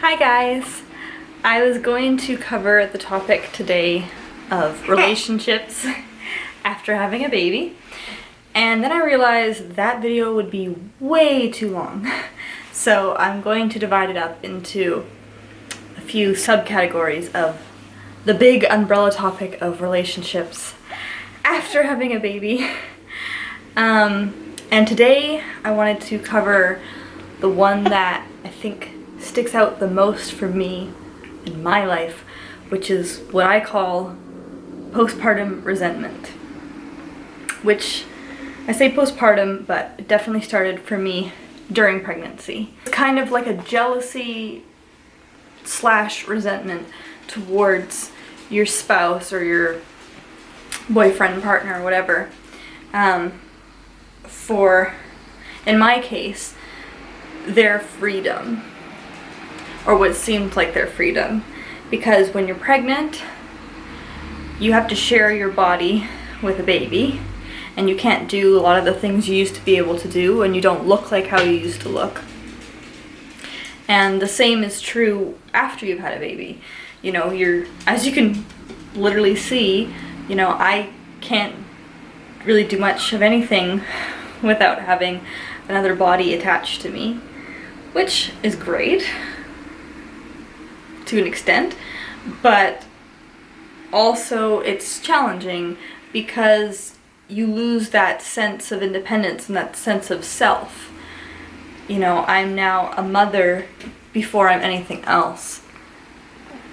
Hi guys! I was going to cover the topic today of relationships after having a baby, and then I realized that video would be way too long. So I'm going to divide it up into a few subcategories of the big umbrella topic of relationships after having a baby. And today I wanted to cover the one that I think sticks out the most for me in my life, which is what I call postpartum resentment. Which, I say postpartum, but it definitely started for me during pregnancy. It's kind of like a jealousy / resentment towards your spouse or your boyfriend, partner, or whatever. For, in my case, their freedom, or what seemed like their freedom. Because when you're pregnant, you have to share your body with a baby, and you can't do a lot of the things you used to be able to do, and you don't look like how you used to look. And the same is true after you've had a baby. You know, as you can literally see, you know, I can't really do much of anything without having another body attached to me, which is great to an extent, but also it's challenging because you lose that sense of independence and that sense of self. You know, I'm now a mother before I'm anything else.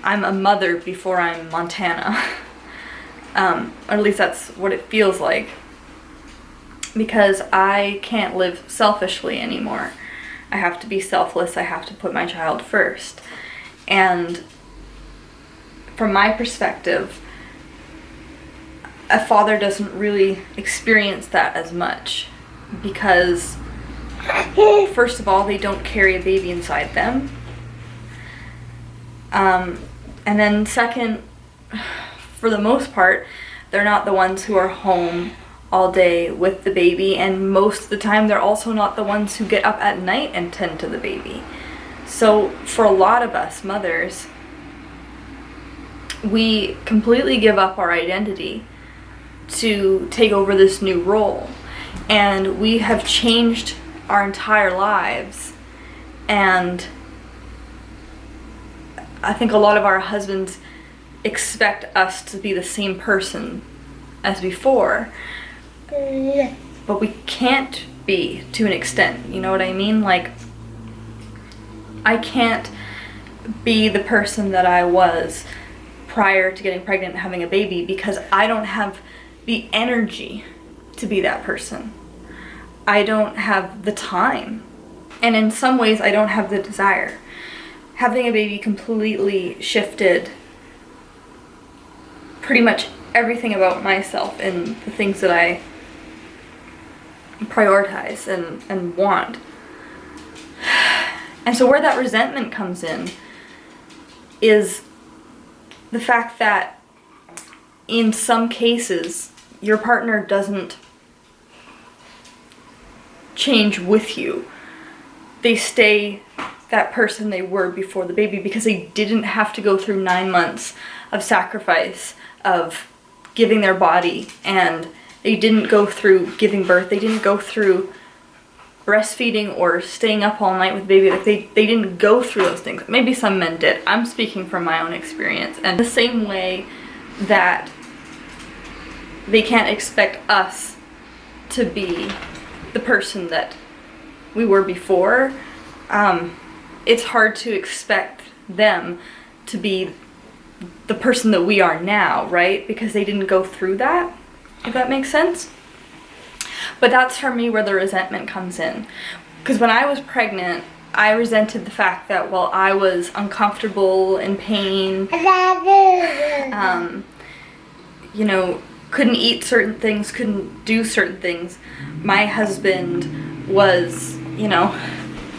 I'm a mother before I'm Montana. Or at least that's what it feels like. Because I can't live selfishly anymore. I have to be selfless. I have to put my child first. And from my perspective, a father doesn't really experience that as much because, first of all, they don't carry a baby inside them. And then second, for the most part, they're not the ones who are home all day with the baby, and most of the time they're also not the ones who get up at night and tend to the baby. So for a lot of us mothers, we completely give up our identity to take over this new role, and we have changed our entire lives. And I think a lot of our husbands expect us to be the same person as before, but we can't be, to an extent, you know what I mean? Like, I can't be the person that I was prior to getting pregnant and having a baby because I don't have the energy to be that person. I don't have the time. And in some ways, I don't have the desire. Having a baby completely shifted pretty much everything about myself and the things that I prioritize and want. And so where that resentment comes in is the fact that in some cases your partner doesn't change with you. They stay that person they were before the baby because they didn't have to go through 9 months of sacrifice, of giving their body, and they didn't go through giving birth. They didn't go through breastfeeding or staying up all night with baby. Like they didn't go through those things. Maybe some men did. I'm speaking from my own experience. And the same way that they can't expect us to be the person that we were before, it's hard to expect them to be the person that we are now, right? Because they didn't go through that, if that makes sense. But that's for me where the resentment comes in. Because when I was pregnant, I resented the fact that while I was uncomfortable, in pain, you know, couldn't eat certain things, couldn't do certain things, my husband was, you know,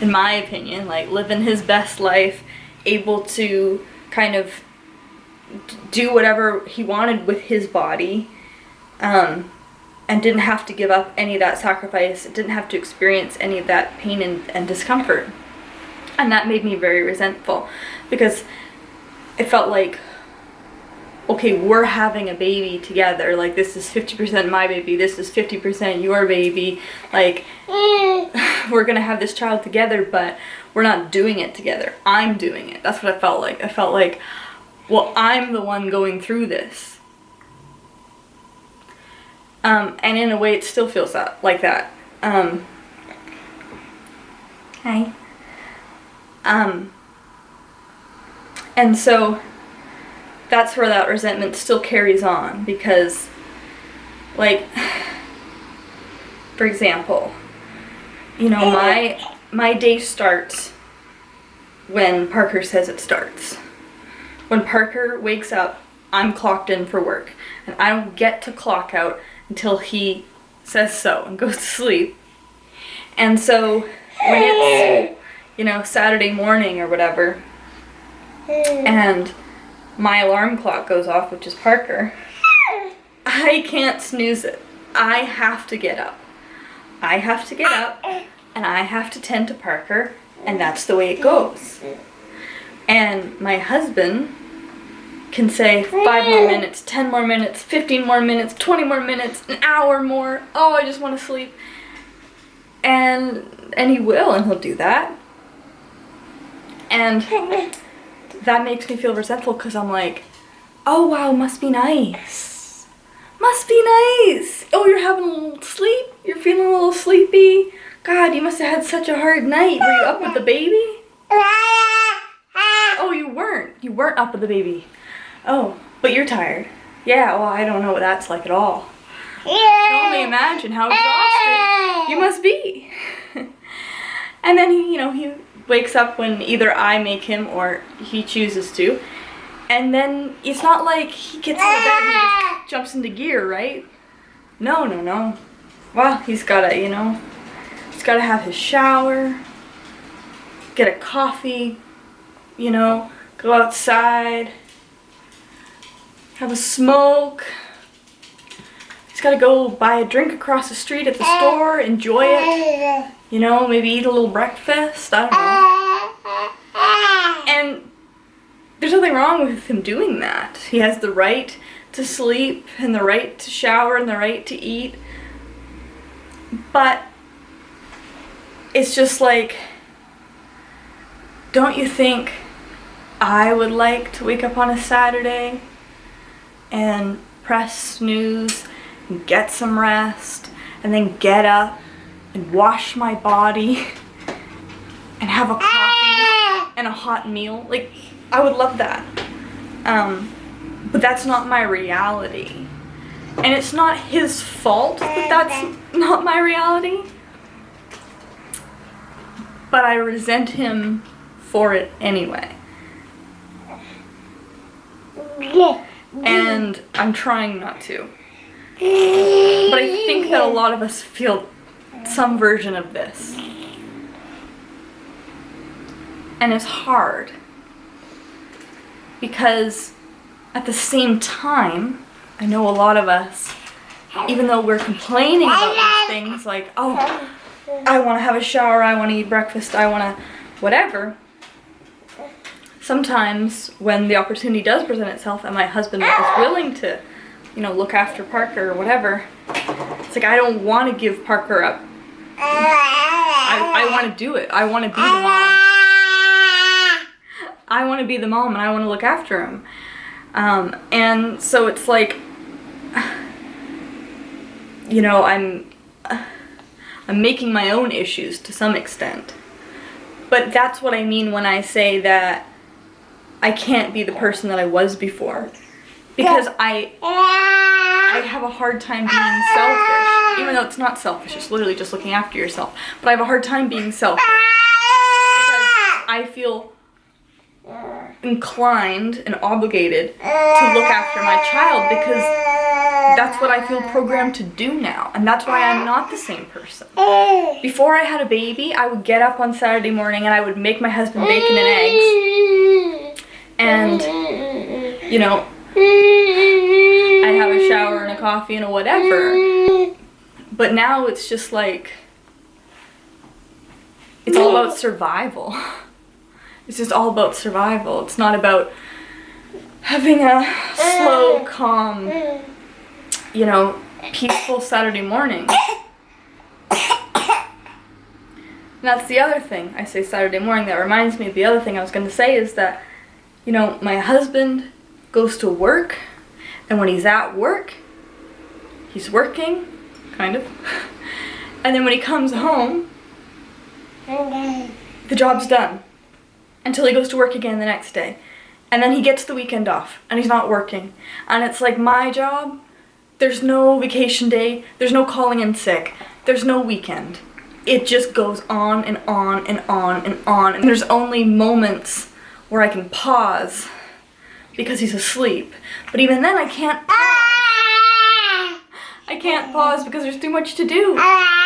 in my opinion, like living his best life, able to kind of do whatever he wanted with his body, and didn't have to give up any of that sacrifice, didn't have to experience any of that pain and discomfort. And that made me very resentful because it felt like, okay, we're having a baby together. Like, this is 50% my baby, this is 50% your baby. Like, we're gonna have this child together, but we're not doing it together. I'm doing it. That's what I felt like. I felt like, well, I'm the one going through this. And in a way, it still feels like that. Hi. And so that's where that resentment still carries on, because, like, for example, you know, my day starts when Parker says it starts. When Parker wakes up, I'm clocked in for work, and I don't get to clock out until he says so and goes to sleep. And so when it's, you know, Saturday morning or whatever, and my alarm clock goes off, which is Parker, I can't snooze it. I have to get up. I have to get up, and I have to tend to Parker, and that's the way it goes. And my husband can say 5 more minutes, 10 more minutes, 15 more minutes, 20 more minutes, an hour more. Oh, I just want to sleep. And he will, and he'll do that. And that makes me feel resentful, because I'm like, oh wow, must be nice. Must be nice. Oh, you're having a little sleep? You're feeling a little sleepy? God, you must have had such a hard night. Were you up with the baby? Oh, you weren't. You weren't up with the baby. Oh, but you're tired. Yeah, well, I don't know what that's like at all. I can only imagine how exhausted you must be. And then he wakes up when either I make him or he chooses to. And then it's not like he gets in the bed and he just jumps into gear, right? No. Well, he's gotta, he's gotta have his shower, get a coffee, go outside, have a smoke. He's gotta go buy a drink across the street at the store, enjoy it, maybe eat a little breakfast, I don't know. And there's nothing wrong with him doing that. He has the right to sleep and the right to shower and the right to eat. But it's just like, don't you think I would like to wake up on a Saturday and press snooze and get some rest and then get up and wash my body and have a coffee and a hot meal? Like, I would love that. But that's not my reality. And it's not his fault that that's not my reality. But I resent him for it anyway. And I'm trying not to. But I think that a lot of us feel some version of this. And it's hard. Because at the same time, I know a lot of us, even though we're complaining about these things, like, oh, I want to have a shower, I want to eat breakfast, I want to whatever. Sometimes when the opportunity does present itself and my husband is willing to, look after Parker or whatever, it's like I don't want to give Parker up. I want to do it. I want to be the mom. I want to be the mom and I want to look after him. And so it's like, I'm making my own issues to some extent. But that's what I mean when I say that I can't be the person that I was before. Because I have a hard time being selfish. Even though it's not selfish, it's literally just looking after yourself. But I have a hard time being selfish. Because I feel inclined and obligated to look after my child because that's what I feel programmed to do now, and that's why I'm not the same person. Before I had a baby, I would get up on Saturday morning and I would make my husband bacon and eggs, and I'd have a shower and a coffee and a whatever. But now it's just like, it's all about survival. It's just all about survival. It's not about having a slow, calm, you know, peaceful Saturday morning. And that's the other thing. I say Saturday morning, that reminds me of the other thing I was going to say is that, you know, my husband goes to work, and when he's at work, he's working, kind of. And then when he comes home, the job's done until he goes to work again the next day. And then he gets the weekend off and he's not working. And it's like my job, there's no vacation day, there's no calling in sick, there's no weekend. It just goes on and on and on and on. And there's only moments where I can pause because he's asleep. But even then I can't pause. I can't pause because there's too much to do. Right?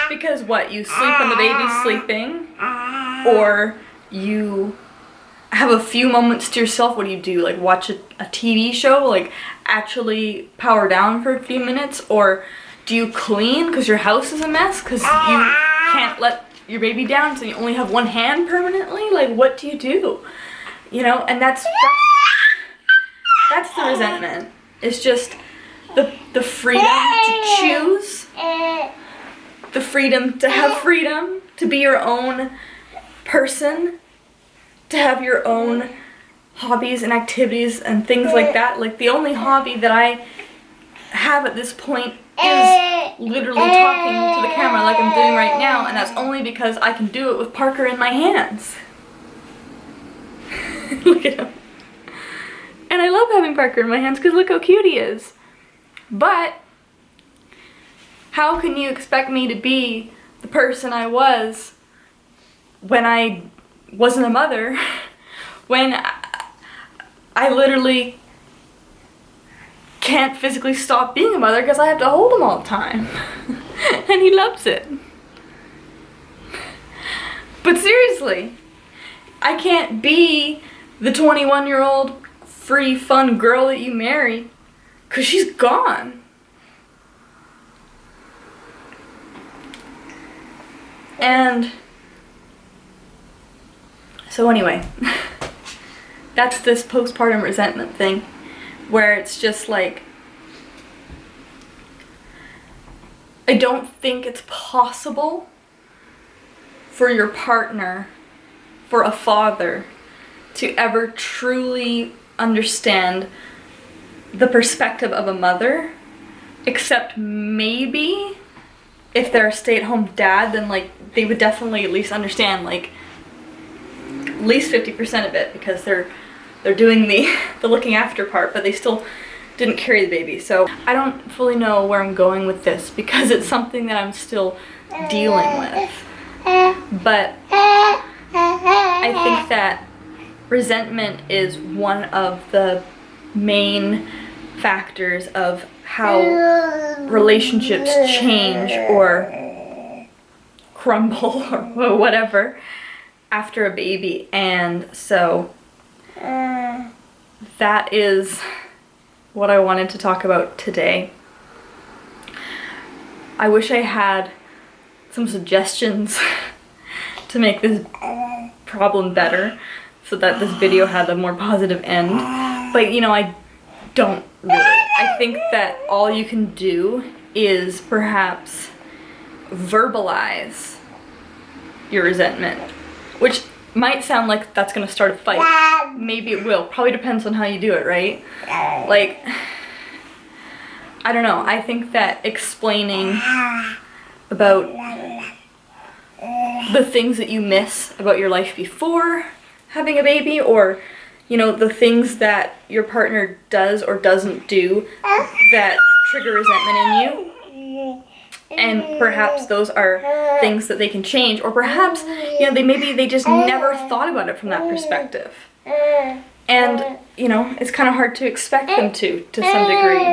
Because what, you sleep when the baby's sleeping? Or you have a few moments to yourself? What do? Like watch a TV show? Like actually power down for a few minutes? Or do you clean because your house is a mess? Because you can't let your baby down so you only have one hand permanently? Like what do? You know, and that's the resentment. It's just the freedom to choose, the freedom to have freedom, to be your own person, to have your own hobbies and activities and things like that. Like the only hobby that I have at this point is literally talking to the camera like I'm doing right now, and that's only because I can do it with Parker in my hands. Look at him. And I love having Parker in my hands because look how cute he is. But how can you expect me to be the person I was when I wasn't a mother, when I literally can't physically stop being a mother because I have to hold him all the time. And he loves it. But seriously, I can't be the 21-year-old free, fun girl that you marry because she's gone. And so anyway, that's this postpartum resentment thing where it's just like, I don't think it's possible for your partner, for a father, to ever truly understand the perspective of a mother, except maybe if they're a stay-at-home dad, then like they would definitely at least understand like at least 50% of it, because they're doing the looking after part, but they still didn't carry the baby. So I don't fully know where I'm going with this because it's something that I'm still dealing with. But I think that resentment is one of the main factors of how relationships change or crumble or whatever after a baby. And so that is what I wanted to talk about today. I wish I had some suggestions to make this problem better so that this video had a more positive end. But you know, I don't really. I think that all you can do is perhaps verbalize your resentment, which might sound like that's gonna start a fight. Maybe it will. Probably depends on how you do it, right? Like, I don't know. I think that explaining about the things that you miss about your life before having a baby, or you know, the things that your partner does or doesn't do that trigger resentment in you, and perhaps those are things that they can change, or perhaps, you know, maybe they just never thought about it from that perspective, and you know, it's kind of hard to expect them to some degree.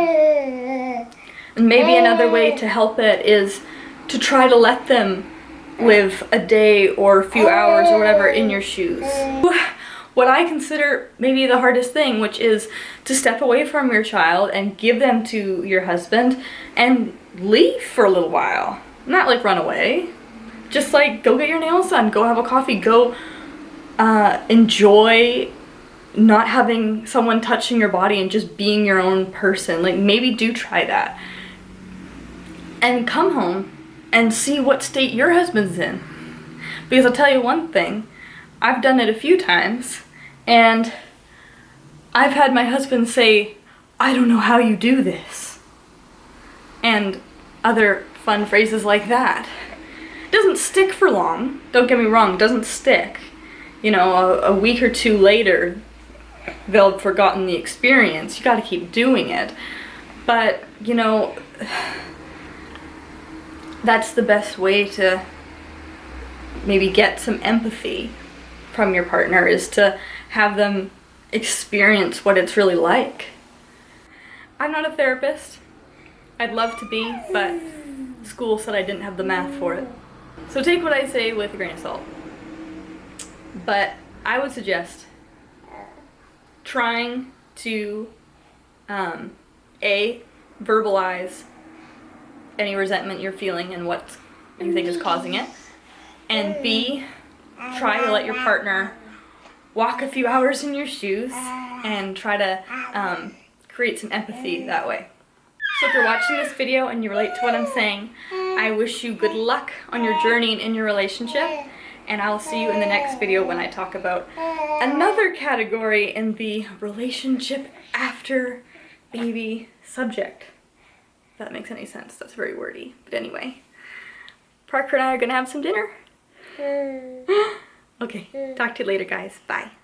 And maybe another way to help it is to try to let them live a day or a few hours or whatever in your shoes. What I consider maybe the hardest thing, which is to step away from your child and give them to your husband and leave for a little while. Not like run away. Just like go get your nails done, go have a coffee, go enjoy not having someone touching your body and just being your own person. Like maybe do try that. And come home and see what state your husband's in. Because I'll tell you one thing, I've done it a few times and I've had my husband say, I don't know how you do this. And other fun phrases like that. It doesn't stick for long, don't get me wrong, it doesn't stick. You know, a week or two later, they'll have forgotten the experience. You gotta keep doing it. But, you know, that's the best way to maybe get some empathy from your partner, is to have them experience what it's really like. I'm not a therapist. I'd love to be, but school said I didn't have the math for it. So take what I say with a grain of salt. But I would suggest trying to A, verbalize any resentment you're feeling and what you think is causing it, and B, try to let your partner walk a few hours in your shoes and try to create some empathy that way. So if you're watching this video and you relate to what I'm saying, I wish you good luck on your journey and in your relationship, and I'll see you in the next video when I talk about another category in the relationship after baby subject. If that makes any sense. That's very wordy. But anyway, Parker and I are gonna have some dinner. Okay, talk to you later, guys. Bye.